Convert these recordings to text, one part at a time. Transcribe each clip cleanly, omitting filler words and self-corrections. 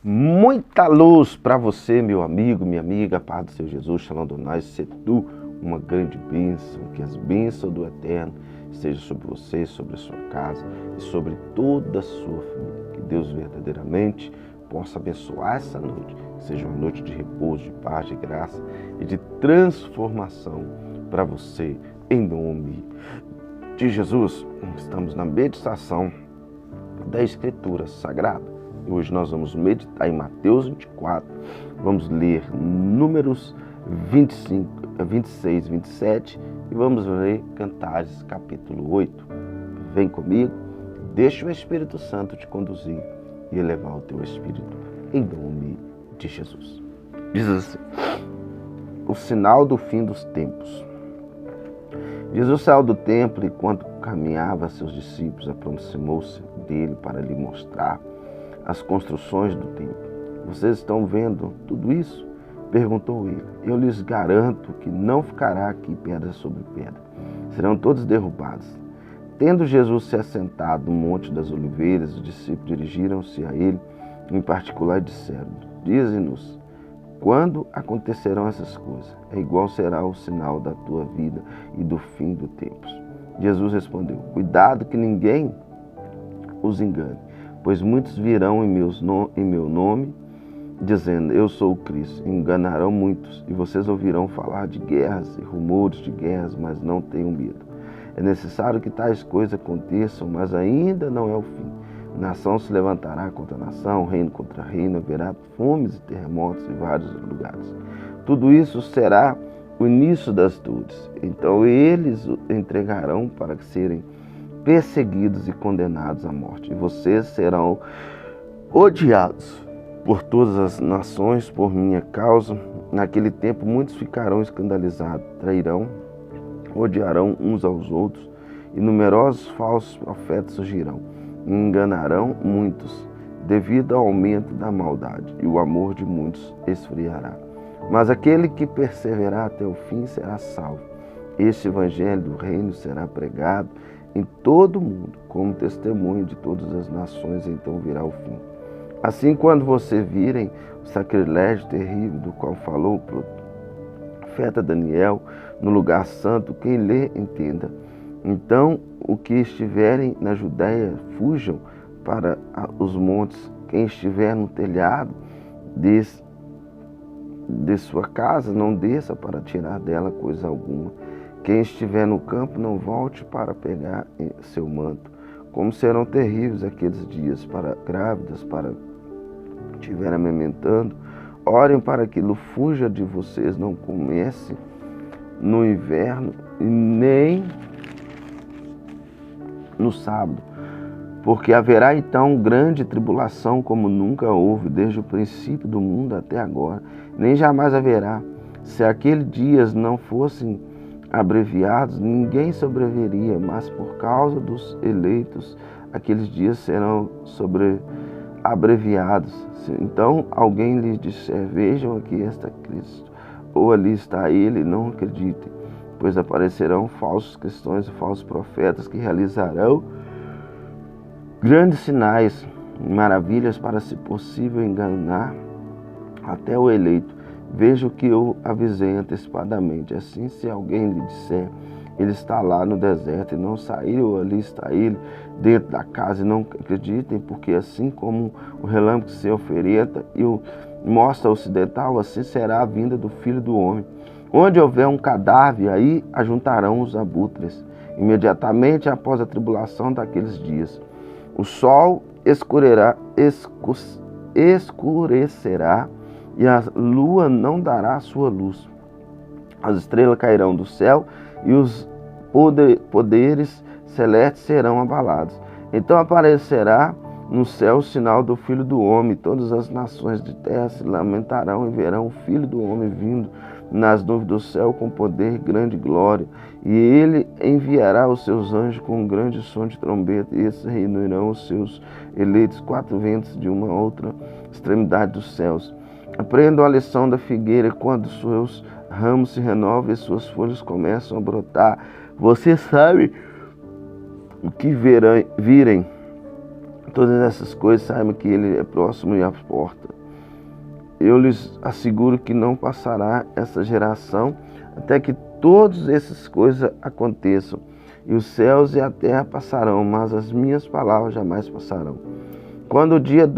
Muita luz para você, meu amigo, minha amiga, paz do Senhor Jesus, Shalom Adonai, se tu uma grande bênção, que as bênçãos do Eterno estejam sobre você, sobre a sua casa e sobre toda a sua família. Que Deus verdadeiramente possa abençoar essa noite, que seja uma noite de repouso, de paz, de graça e de transformação para você, em nome de Jesus. Estamos na meditação da Escritura Sagrada. Hoje nós vamos meditar em Mateus 24, vamos ler Números 26, 27 e vamos ler Cantares capítulo 8. Vem comigo, deixa o Espírito Santo te conduzir e elevar o teu espírito em nome de Jesus. Diz assim: o sinal do fim dos tempos. Jesus saiu do templo e, quando caminhava, seus discípulos aproximou-se dele para lhe mostrar as construções do templo. Vocês estão vendo tudo isso? Perguntou ele. Eu lhes garanto que não ficará aqui pedra sobre pedra. Serão todos derrubados. Tendo Jesus se assentado no Monte das Oliveiras, os discípulos dirigiram-se a ele em particular e disseram: dize-nos, quando acontecerão essas coisas? É igual será o sinal da tua vida e do fim dos tempos. Jesus respondeu: cuidado que ninguém os engane, pois muitos virão em meu nome, dizendo, eu sou o Cristo, enganarão muitos, e vocês ouvirão falar de guerras e rumores de guerras, mas não tenham medo. É necessário que tais coisas aconteçam, mas ainda não é o fim. Nação se levantará contra nação, reino contra reino, haverá fomes e terremotos em vários lugares. Tudo isso será o início das dores. Então eles o entregarão para serem perseguidos e condenados à morte. E vocês serão odiados por todas as nações por minha causa. Naquele tempo muitos ficarão escandalizados, trairão, odiarão uns aos outros, e numerosos falsos profetas surgirão, e enganarão muitos, devido ao aumento da maldade, e o amor de muitos esfriará. Mas aquele que perseverar até o fim será salvo. Este evangelho do reino será pregado em todo o mundo, como testemunho de todas as nações, então virá o fim. Assim, quando você virem o sacrilégio terrível do qual falou o profeta Daniel no lugar santo, quem lê entenda. Então, o que estiverem na Judéia, fujam para os montes. Quem estiver no telhado de sua casa, não desça para tirar dela coisa alguma. Quem estiver no campo, não volte para pegar seu manto. Como serão terríveis aqueles dias para grávidas, para estiverem amamentando. Orem para que fuja de vocês, não comece no inverno e nem no sábado. Porque haverá então grande tribulação, como nunca houve, desde o princípio do mundo até agora. Nem jamais haverá. Se aqueles dias não fossem abreviados, ninguém sobreviveria, mas por causa dos eleitos, aqueles dias serão abreviados. Se então alguém lhes disser, vejam aqui está Cristo, ou ali está ele, não acreditem, pois aparecerão falsos cristãos e falsos profetas que realizarão grandes sinais e maravilhas para, se possível, enganar até o eleito. Veja o que eu avisei antecipadamente. Assim, se alguém lhe disser, ele está lá no deserto e não saiu, ou ali está ele, dentro da casa, e não acreditem, porque assim como o relâmpago se oferenta e o mostra ocidental, assim será a vinda do Filho do Homem. Onde houver um cadáver, aí ajuntarão os abutres. Imediatamente após a tribulação daqueles dias, o sol escurecerá e a lua não dará sua luz. As estrelas cairão do céu e os poderes celestes serão abalados. Então aparecerá no céu o sinal do Filho do Homem. Todas as nações de terra se lamentarão e verão o Filho do Homem vindo nas nuvens do céu com poder, grande glória. E ele enviará os seus anjos com um grande som de trombeta, e esses reunirão os seus eleitos 4 ventos de uma outra extremidade dos céus. Aprendam a lição da figueira: quando seus ramos se renovam e suas folhas começam a brotar, você sabe o que virem, todas essas coisas, saibam que Ele é próximo e à porta. Eu lhes asseguro que não passará essa geração até que todas essas coisas aconteçam. E os céus e a terra passarão, mas as minhas palavras jamais passarão. Quando o dia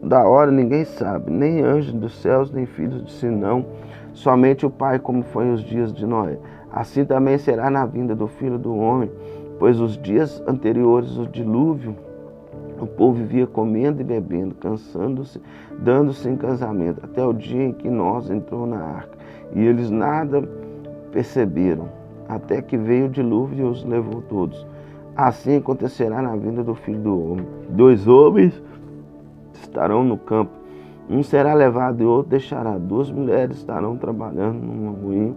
da hora ninguém sabe, nem anjos dos céus, nem filhos de Sinão, somente o Pai, como foi os dias de Noé. Assim também será na vinda do Filho do Homem, pois os dias anteriores ao dilúvio, o povo vivia comendo e bebendo, cansando-se, dando-se em casamento, até o dia em que Noé entrou na arca. E eles nada perceberam, até que veio o dilúvio e os levou todos. Assim acontecerá na vinda do Filho do Homem. 2 homens estarão no campo, um será levado e outro deixará. 2 mulheres estarão trabalhando num moinho,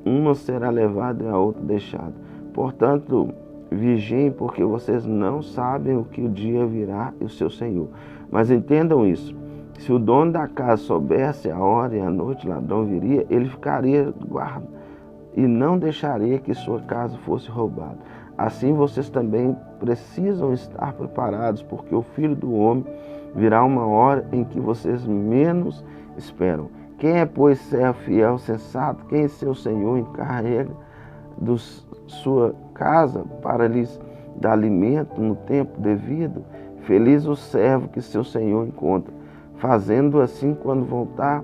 uma será levada e a outra deixada. Portanto, vigiem, porque vocês não sabem o que o dia virá e o seu Senhor. Mas entendam isso: se o dono da casa soubesse a hora e a noite o ladrão viria, ele ficaria guarda e não deixaria que sua casa fosse roubada. Assim vocês também precisam estar preparados, porque o Filho do Homem virá uma hora em que vocês menos esperam. Quem é, pois, servo fiel, sensato, quem seu Senhor encarrega de sua casa para lhes dar alimento no tempo devido? Feliz o servo que seu Senhor encontra. Fazendo assim, quando voltar,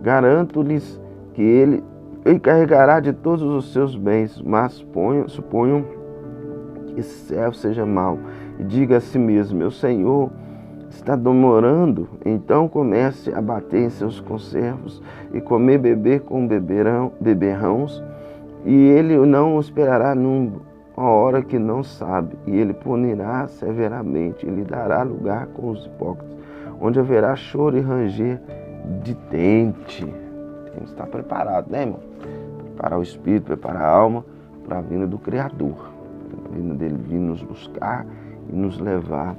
garanto-lhes que ele encarregará de todos os seus bens. Mas suponham que esse servo seja mau e diga a si mesmo: meu Senhor está demorando, então comece a bater em seus conservos e comer e beber com beberrãos, e ele não esperará numa hora que não sabe, e ele punirá severamente, e lhe dará lugar com os hipócritas, onde haverá choro e ranger de dente. Tem que estar preparado, né, irmão? Preparar o espírito, preparar a alma para a vinda do Criador, para a vinda dele vir nos buscar e nos levar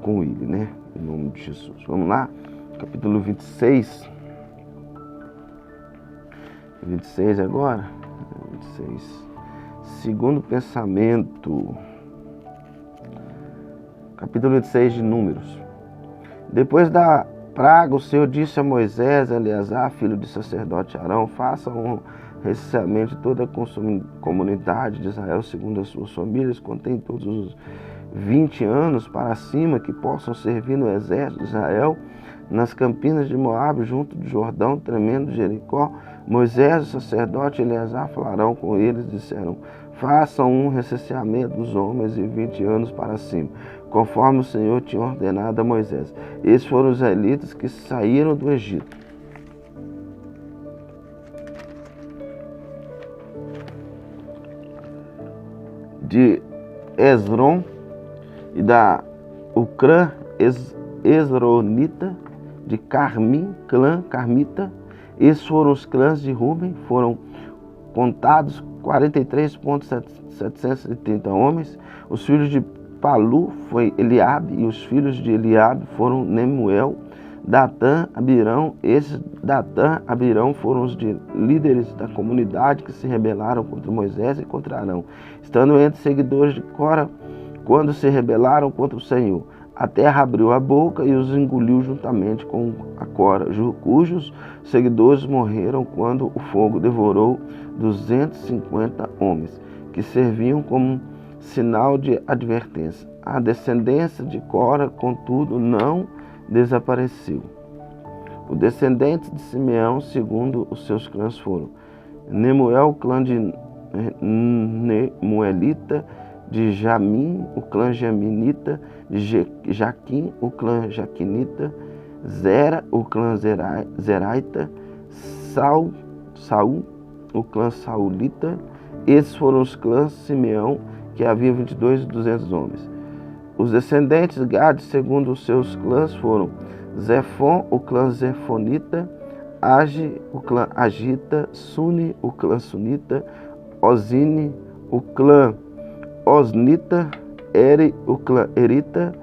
com ele, né? Em nome de Jesus. Vamos lá? Capítulo 26. 26 agora. 26. Segundo pensamento. Capítulo 26 de Números. Depois da praga, o Senhor disse a Moisés, a Eleazar, filho de sacerdote Arão: façam recenseamento toda a comunidade de Israel segundo as suas famílias, contém todos os 20 anos para cima que possam servir no exército de Israel, nas campinas de Moabe, junto do Jordão, tremendo de Jericó. Moisés, o sacerdote, e Eleazar falaram com eles, disseram: façam um recenseamento dos homens de 20 anos para cima, conforme o Senhor tinha ordenado a Moisés. Esses foram os israelitas que saíram do Egito. De Esrom e da Ucrã Esronita, de Carmim, clã Carmita. Esses foram os clãs de Ruben, foram contados 43.730 homens. Os filhos de Palu foi Eliabe, e os filhos de Eliabe foram Nemuel, Datã, Abirão. Esses Datã, Abirão foram os líderes da comunidade que se rebelaram contra Moisés e contra Arão, estando entre seguidores de Cora, quando se rebelaram contra o Senhor. A terra abriu a boca e os engoliu juntamente com a Cora, cujos seguidores morreram quando o fogo devorou 250 homens, que serviam como sinal de advertência. A descendência de Cora, contudo, não desapareceu. Os descendentes de Simeão, segundo os seus clãs, foram Nemuel, o clã de Nemuelita; de Jamim, o clã Jaminita; de Jaquim, o clã Jaquinita; Zera, o clã Zeraita; Saul, o clã Saulita. Esses foram os clãs de Simeão, que havia 22.200 homens. Os descendentes de Gade, segundo os seus clãs, foram Zefon, o clã Zefonita; Age, o clã Agita; Suni, o clã Sunita; Ozine, o clã Osnita; Eri, o clã Erita;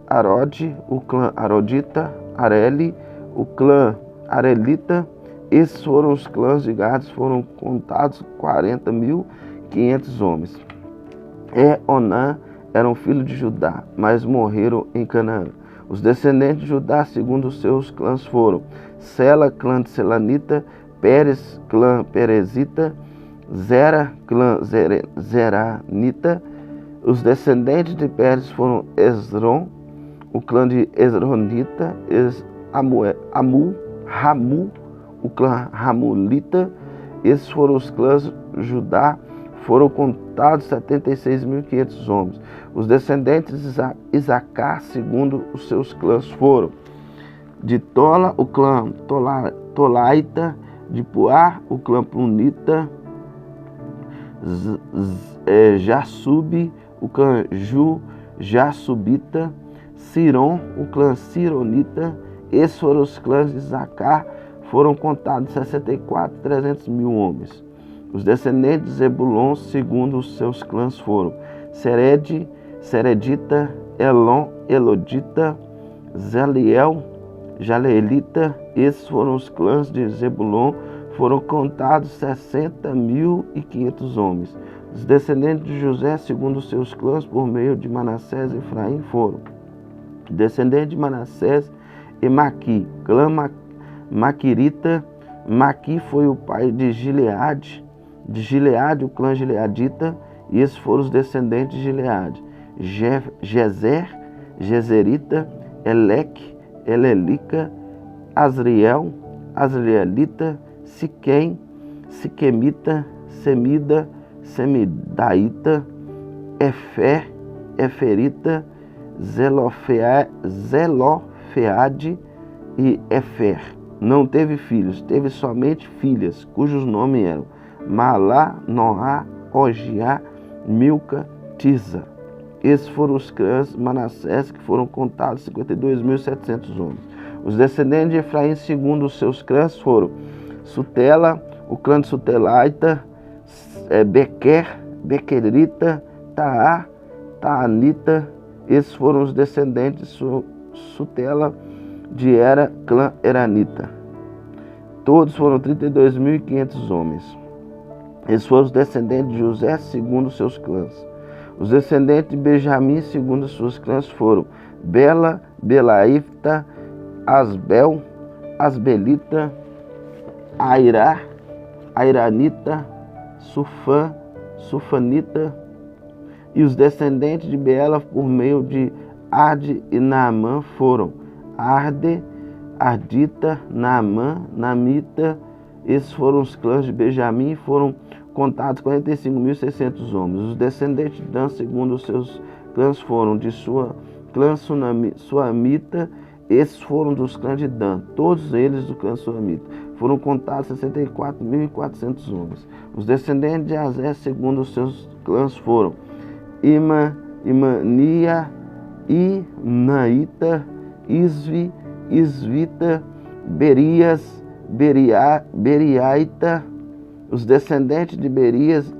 Arode, o clã Arodita; Areli, o clã Arelita. Esses foram os clãs de Gade, foram contados 40.500 homens. Onã, eram filhos de Judá, mas morreram em Canaã. Os descendentes de Judá, segundo os seus clãs, foram Sela, clã de Selanita, Pérez, clã Perezita, Zera, clã Zeranita. Os descendentes de Pérez foram Esrom, o clã de Esronita, Ramu, o clã Ramulita. Esses foram os clãs de Judá. Foram contados 76.500 homens. Os descendentes de Isacar, segundo os seus clãs, foram de Tola, o clã Tolaita, de Puar, o clã Punita, Jassub, o clã Jassubita, Siron, o clã Sironita. Esses foram os clãs de Isacar. Foram contados 64.300 homens. Os descendentes de Zebulon, segundo os seus clãs, foram Seredita, Elon, Elodita, Jaleelita. Esses foram os clãs de Zebulon. Foram contados 60.500 homens. Os descendentes de José, segundo os seus clãs, por meio de Manassés e Efraim, foram descendentes de Manassés e Maqui, clã Maquirita. Maqui foi o pai de Gileade, o clã Gileadita, e esses foram os descendentes de Gileade: Jezerita, Eleque, Elelica, Asrielita, Siquém, Siquemita, Semida, Semidaíta, Eferita, Zelofeade e Efer. Não teve filhos, teve somente filhas, cujos nomes eram Malá, Noá, Ogiá, Milca, Tiza. Esses foram os clãs Manassés, que foram contados 52.700 homens. Os descendentes de Efraim, segundo os seus clãs, foram Sutela, o clã de Sutelaita, Bequerita, Taá, Taanita. Esses foram os descendentes de Sutela, de Era, clã Eranita. Todos foram 32.500 homens. Esses foram os descendentes de José, segundo os seus clãs. Os descendentes de Benjamim, segundo os seus clãs, foram Bela, Belaíta, Asbel, Asbelita, Airá, Airanita, Sufã, Sufanita. E os descendentes de Bela, por meio de Arde e Naamã, foram Arde, Ardita, Naamã, Namita. Esses foram os clãs de Benjamim, foram contados 45.600 homens. Os descendentes de Dan, segundo os seus clãs, foram de sua clã Suamita. Esses foram dos clãs de Dan, todos eles do clã Suamita. Foram contados 64.400 homens. Os descendentes de Azé, segundo os seus clãs, foram Imania, Inaíta, Isvi, Isvita, Berias, Beriaita. Os descendentes de Berias,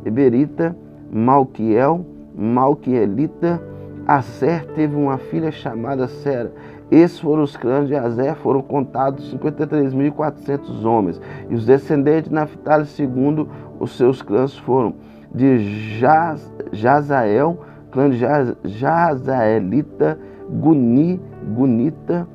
Eberita, Malquiel, Malquielita. Aser teve uma filha chamada Sera. Esses foram os clãs de Aser, foram contados 53.400 homens. E os descendentes de Naphtali, segundo os seus clãs, foram de Jazael, clã de Jazaelita, Guni, Gunita,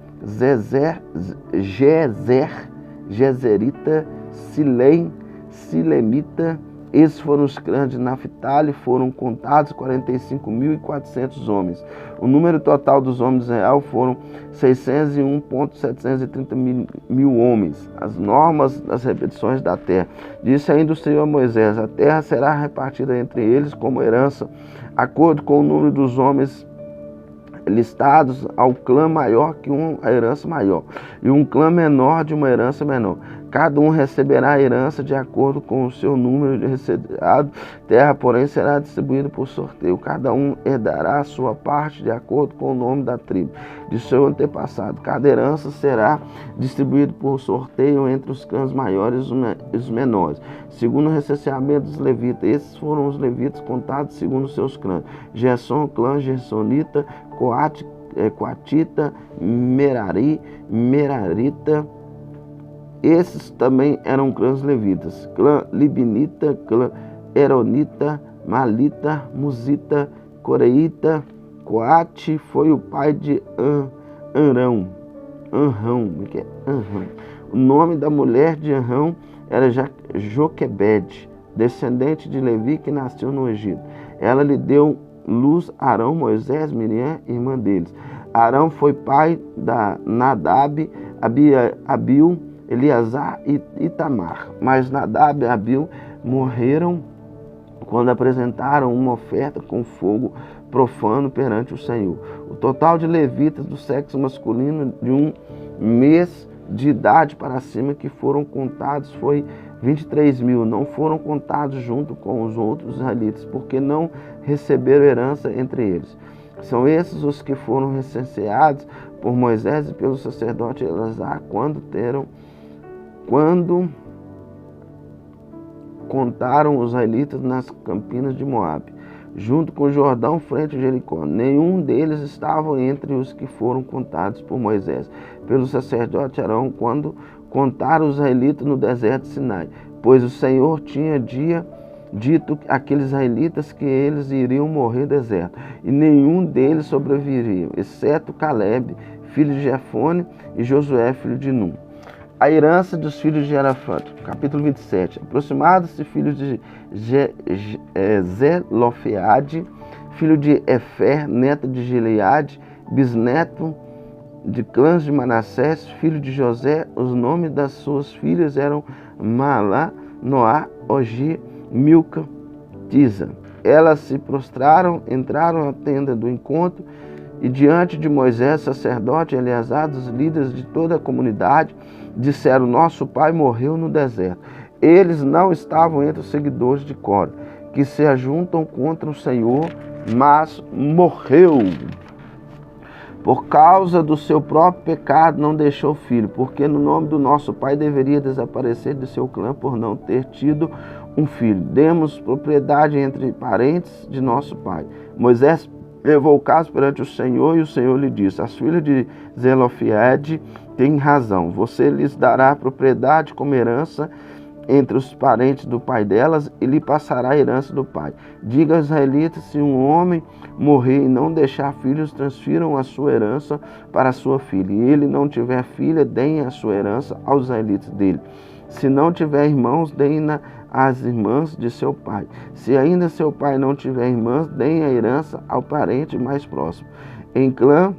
Jezerita, Silém, Silemita. Esses foram os clãs de Naphtali, foram contados 45.400 homens. O número total dos homens real foram 601.730 homens. As normas das repetições da terra. Disse ainda o Senhor a Moisés: a terra será repartida entre eles como herança, acordo com o número dos homens listados, ao clã maior que a herança maior, e um clã menor de uma herança menor. Cada um receberá a herança de acordo com o seu número de recebido. Terra, porém, será distribuída por sorteio. Cada um herdará a sua parte de acordo com o nome da tribo de seu antepassado. Cada herança será distribuída por sorteio entre os clãs maiores e os menores, segundo o recenseamento dos levitas. Esses foram os levitas contados segundo os seus clãs: Gerson, clã Gersonita, Coatita, Merarita. Esses também eram clãs levitas: clã Libinita, clã Eronita, Malita, Musita, coreíta. Coate foi o pai de Anrão. O nome da mulher de Anrão era Joquebede, descendente de Levi, que nasceu no Egito. Ela lhe deu luz Arão, Moisés, Miriam, irmã deles. Arão foi pai da Nadab, Abiú, Eleazar e Itamar. Mas Nadab e Abiú morreram quando apresentaram uma oferta com fogo profano perante o Senhor. O total de levitas do sexo masculino de 1 mês de idade para cima que foram contados foi 23.000. Não foram contados junto com os outros israelitas, porque não receberam herança entre eles. São esses os que foram recenseados por Moisés e pelo sacerdote Eleazar quando contaram os israelitas nas campinas de Moabe, junto com o Jordão, frente a Jericó. Nenhum deles estava entre os que foram contados por Moisés, pelo sacerdote Arão, quando contaram os israelitas no deserto de Sinai, pois o Senhor tinha dito àqueles israelitas que eles iriam morrer no deserto, e nenhum deles sobreviveria, exceto Caleb, filho de Jefone, e Josué, filho de Nun. A herança dos filhos de Jerafato, capítulo 27. Aproximados-se filhos de Zelofeade, filho de Efer, neto de Gileade, bisneto de clãs de Manassés, filho de José. Os nomes das suas filhas eram Malá, Noá, Ogi, Milca, Tisa. Elas se prostraram, entraram na tenda do encontro e diante de Moisés, sacerdote, Eleazar, dos líderes de toda a comunidade, disseram: nosso pai morreu no deserto. Eles não estavam entre os seguidores de Cora, que se ajuntam contra o Senhor, mas morreu. Por causa do seu próprio pecado não deixou filho, porque no nome do nosso pai deveria desaparecer de seu clã por não ter tido um filho. Demos propriedade entre parentes de nosso pai. Moisés levou o caso perante o Senhor, e o Senhor lhe disse: as filhas de Zelofeade têm razão. Você lhes dará propriedade como herança entre os parentes do pai delas, e lhe passará a herança do pai. Diga aos israelitas: se um homem morrer e não deixar filhos, transfiram a sua herança para a sua filha. E ele não tiver filha, deem a sua herança aos israelitas dele. Se não tiver irmãos, deem-na às irmãs de seu pai. Se ainda seu pai não tiver irmãs, deem a herança ao parente mais próximo. Em clã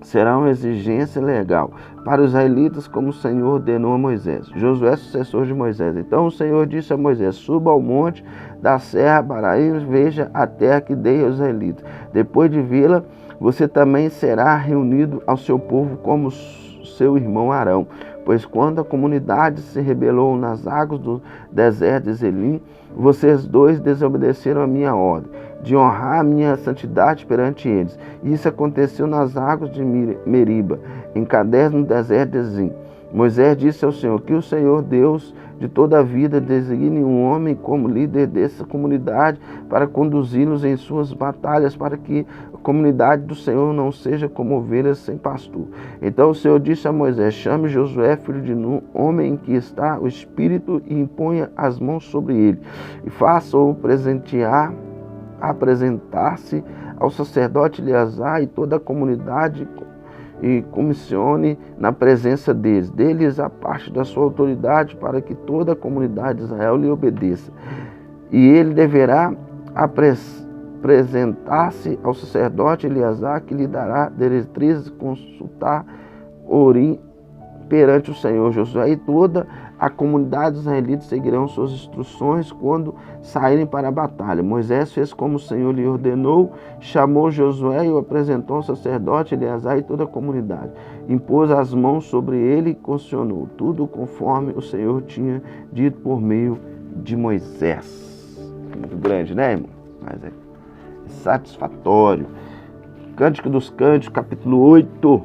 será uma exigência legal para os israelitas, como o Senhor ordenou a Moisés. Josué, sucessor de Moisés. Então o Senhor disse a Moisés: suba ao monte da serra para ir, veja a terra que dei aos israelitas. Depois de vê-la, você também será reunido ao seu povo como seu irmão Arão. Pois quando a comunidade se rebelou nas águas do deserto de Zelim, vocês dois desobedeceram a minha ordem, de honrar a minha santidade perante eles. Isso aconteceu nas águas de Meriba, em Cades, no deserto de Zim. Moisés disse ao Senhor: que o Senhor, Deus de toda a vida, designe um homem como líder dessa comunidade para conduzi-los em suas batalhas, para que a comunidade do Senhor não seja como ovelhas sem pastor. Então o Senhor disse a Moisés: chame Josué, filho de Nun, homem em que está o Espírito, e imponha as mãos sobre ele, e faça-o apresentar-se ao sacerdote Eleazar e toda a comunidade, e comissione na presença deles. Dê-lhes a parte da sua autoridade, para que toda a comunidade de Israel lhe obedeça. E ele deverá apresentar-se ao sacerdote Eleazar, que lhe dará diretrizes, consultar Urim perante o Senhor. Josué e toda a comunidade dos israelitas seguirão suas instruções quando saírem para a batalha. Moisés fez como o Senhor lhe ordenou, chamou Josué e o apresentou ao sacerdote Eleazar e toda a comunidade. Impôs as mãos sobre ele e constituiu tudo conforme o Senhor tinha dito por meio de Moisés. Muito grande, né, irmão? Mas é satisfatório. Cântico dos Cânticos, capítulo 8.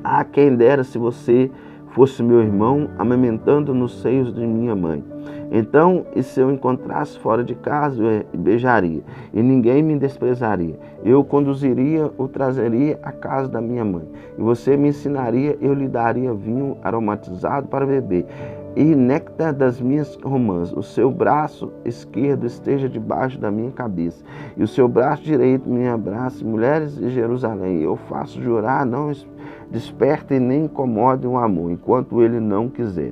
Ah, quem dera se você fosse meu irmão amamentando nos seios de minha mãe. Então, e se eu encontrasse fora de casa, eu beijaria, e ninguém me desprezaria. Eu o conduziria, o trazeria à casa da minha mãe. E você me ensinaria, eu lhe daria vinho aromatizado para beber, e néctar das minhas romãs. O seu braço esquerdo esteja debaixo da minha cabeça, e o seu braço direito me abrace. Mulheres de Jerusalém, eu faço jurar, não despertem nem incomodem o amor, enquanto ele não quiser.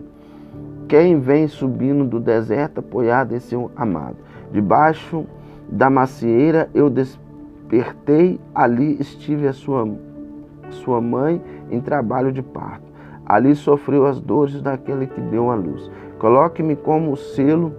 Quem vem subindo do deserto apoiado em seu amado? Debaixo da macieira eu despertei, ali estive a sua mãe em trabalho de parto. Ali sofreu as dores daquele que deu a luz. Coloque-me como o selo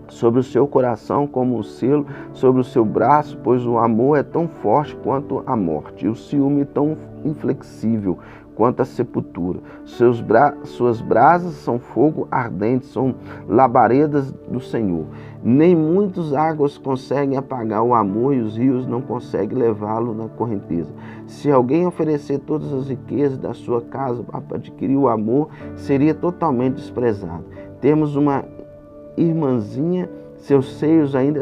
sobre o seu coração, como o selo sobre o seu braço, pois o amor é tão forte quanto a morte, e o ciúme tão inflexível quanto a sepultura. Suas brasas são fogo ardente, são labaredas do Senhor. Nem muitas águas conseguem apagar o amor, e os rios não conseguem levá-lo na correnteza. Se alguém oferecer todas as riquezas da sua casa para adquirir o amor, seria totalmente desprezado. Temos uma irmãzinha, seus seios ainda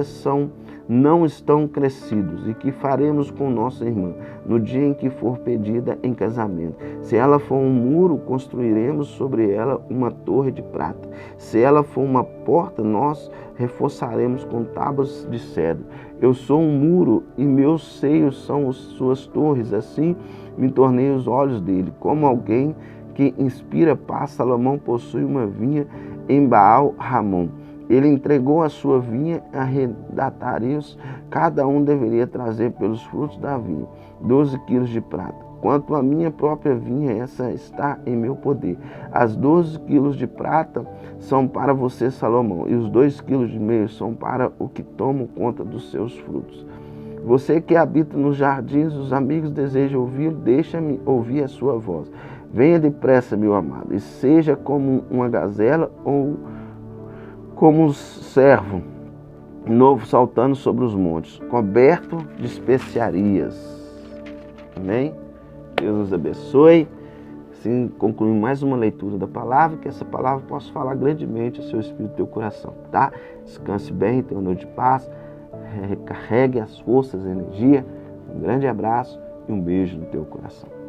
não estão crescidos. E que faremos com nossa irmã no dia em que for pedida em casamento? Se ela for um muro, construiremos sobre ela uma torre de prata. Se ela for uma porta, nós reforçaremos com tábuas de cedro. Eu sou um muro e meus seios são suas torres. Assim me tornei os olhos dele. Como alguém que inspira paz, Salomão possui uma vinha em Baal-Ramon. Ele entregou a sua vinha a arrendatarios. Cada um deveria trazer pelos frutos da vinha 12 quilos de prata. Quanto à minha própria vinha, essa está em meu poder. As 12 quilos de prata são para você, Salomão, e os 2 quilos de meio são para o que toma conta dos seus frutos. Você que habita nos jardins, os amigos desejam ouvir, deixa-me ouvir a sua voz. Venha depressa, meu amado, e seja como uma gazela ou como um servo novo saltando sobre os montes, coberto de especiarias. Amém? Deus nos abençoe. Assim concluímos mais uma leitura da palavra, que essa palavra possa falar grandemente ao seu espírito e ao teu coração, tá? Descanse bem, tenha uma noite de paz, recarregue as forças, a energia. Um grande abraço e um beijo no teu coração.